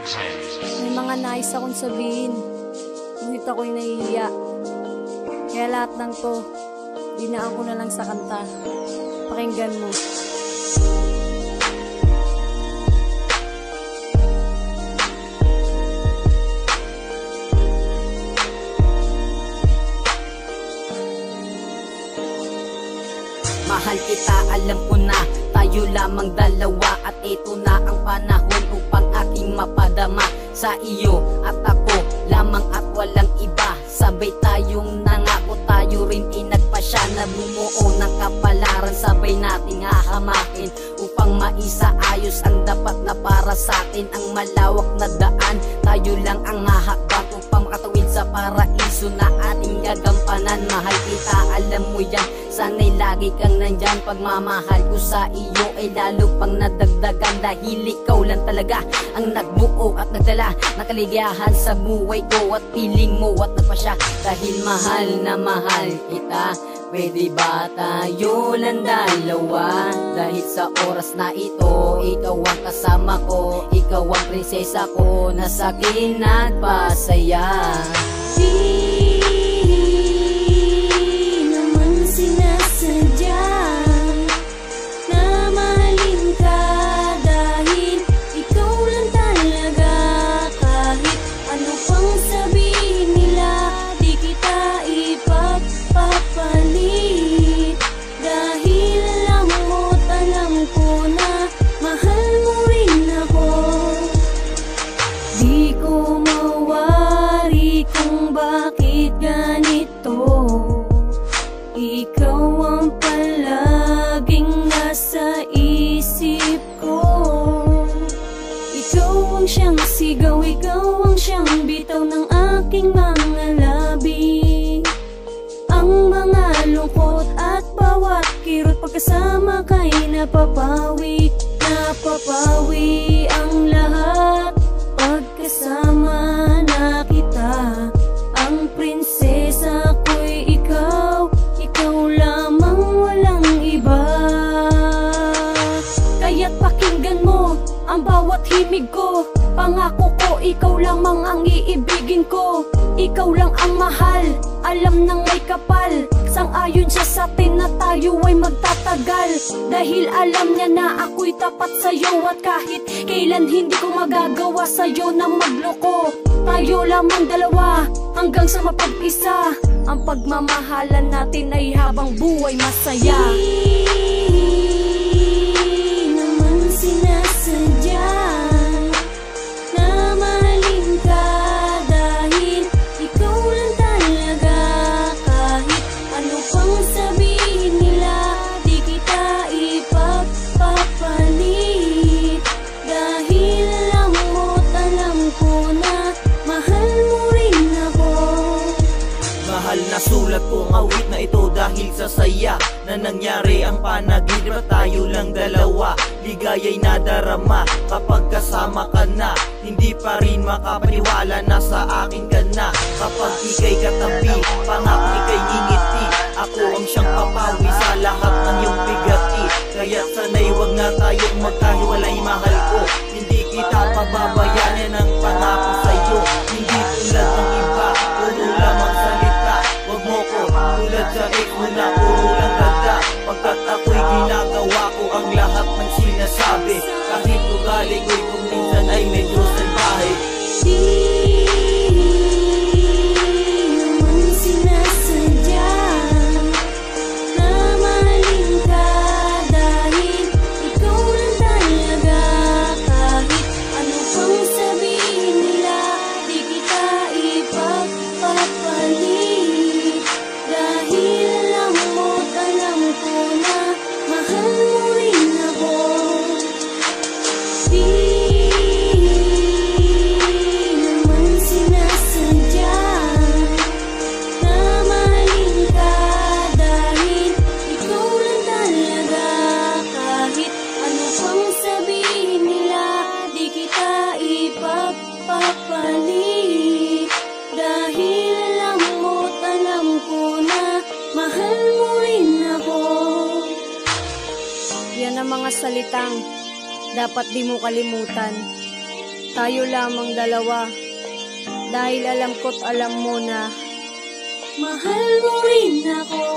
May mga nais akong sabihin, ngunit ako'y nahihiya. Kaya lahat ng to, dinaan ko na lang sa kanta. Pakinggan mo. Mahal kita, alam ko na tayo lamang dalawa, at ito na ang panahon upang aking mapadama sa iyo at ako lamang at walang iba. Sabay tayong nangako, tayo rin inagpasya na bumuo ng kapalaran. Sabay nating hahamakin upang maisaayos ang dapat na para sa atin. Ang malawak na daan, tayo lang ang hahakbang upang makatawid sa paraiso na ating gagampanan. Mahal kita, alam mo yan, sana'y lagi kang nandyan. Pagmamahal ko sa iyo ay lalo pang nadagdagan, dahil ikaw lang talaga ang nagbuo at nagdala ng kaligayahan sa buhay ko, at piling mo at nagpasya. Dahil mahal na mahal kita, pwede ba tayo lang dalawa? Dahil sa oras na ito, ikaw ang kasama ko, ikaw ang prinsesa ko na sa'kin nagpasaya. Bakit ganito? Ikaw ang palaging nasa isip ko. Ikaw ang siyang sigaw, ikaw ang siyang bitaw ng aking mga labi. Ang mga lungkot at bawat kirot, pagkasama kay napapawi. Napapawi ang lahat pagkasama na kita. Ang prinsesa ko'y ikaw, ikaw lamang, walang iba. Kaya't pakinggan mo ang bawat himig ko. Pangako ko, ikaw lamang ang iibigin ko. Ikaw lang ang mahal, alam ng may kapal. Sang-ayon siya sa atin na tayo ay magtatagal, dahil alam niya na ako'y tapat sa'yo, at kahit kailan hindi ko magagawa sa'yo na magloko. Tayo lamang dalawa hanggang sa mapag-isa. Ang pagmamahalan natin ay habang buhay masaya. Di naman sinasadya na mahalin ka, dahil ikaw lang talaga. Kahit ano pang sabihin nila, di kita ipagpapalit. Dahil alam mo't alam ko na mahal mo rin ako. Mahal na sulat ko ang awit na ito dahil sa saya na nangyari ang panaginip at tayo lang dalawa. Ligaya'y nadarama kapag kasama ka na, hindi pa rin makapaniwala na sa akin ka na. Kapag ika'y katabi, pangako ika'y ngingiti, ako ang siyang papawi sa lahat ng iyong bigati. Kaya sana'y wag na tayong magkahiwalay, mahal ko. Hindi kita pababayanan ng pangako sa'yo. Hindi tulad ng iba, puro lamang salita. Wag mo ko tulad sa ex mo na puro lang ganda. Pagkat ako'y ginagawa ko ang lahat ng sinasabi, kahit ugali ko'y kung minsan ay medyo salbahe. Yan ang mga salitang dapat di mo kalimutan. tayo lamang dalawa. Dahil alam ko't alam mo na mahal mo rin ako.